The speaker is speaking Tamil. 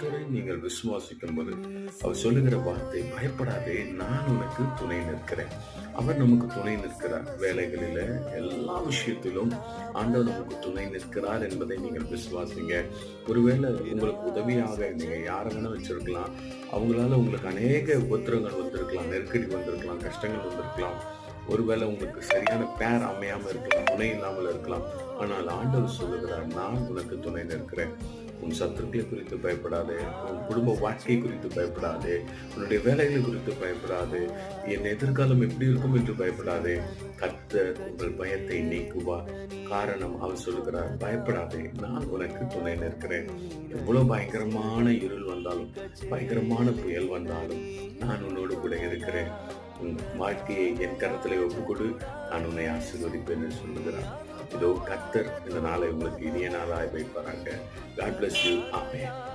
கர்த்தரை நீங்கள் விசுவாசிக்கும் போது அவர் சொல்லுகிற வார்த்தை, பயப்படாதே, நான் உனக்கு துணை நிற்கிறேன். அவர் நமக்கு துணை நிற்கிறார். வேலைகளில எல்லா விஷயத்திலும் ஆண்டவர் நமக்கு துணை நிற்கிறார் என்பதை நீங்கள் விசுவாசிங்க. ஒருவேளை உங்களுக்கு உதவியாக நீங்க யாரை வேணா வச்சிருக்கலாம். அவங்களால உங்களுக்கு அநேக உபத்திரங்கள் வந்திருக்கலாம், நெருக்கடி வந்திருக்கலாம், கஷ்டங்கள் வந்திருக்கலாம். ஒருவேளை உங்களுக்கு சரியான பேர் அமையாம இருக்கலாம், துணை இல்லாமல் இருக்கலாம். ஆனால் ஆண்டவர் சொல்லுகிறார், நான் உனக்கு துணை நிற்கிறேன். உன் சத்துருக்களை குறித்து பயப்படாதே, உன் குடும்ப வாழ்க்கை குறித்து பயப்படாதே, உன்னுடைய வேலைகளை குறித்து பயப்படாதே, என் எதிர்காலம் எப்படி இருக்கும் என்று பயப்படாதே. கர்த்தர் உங்கள் பயத்தை நீக்குவார். காரணம், அவர் சொல்லுகிறார், பயப்படாதே, நான் உனக்கு துணை நிற்கிறேன். எவ்வளவு பயங்கரமான இருள் வந்தாலும், பயங்கரமான புயல் வந்தாலும், நான் உன்னோடு கூட இருக்கிறேன். உன் வாழ்க்கையை என் கரத்திலே ஒப்புக்கொடு, நான் உன்னை ஆசீர்வதிப்பேன் என்று சொல்லுகிறார். இதோ கர்த்தர் இந்த நாளை உங்களுக்கு இனிய நாளாய் வைப்பாராங்க. God bless you. Amen.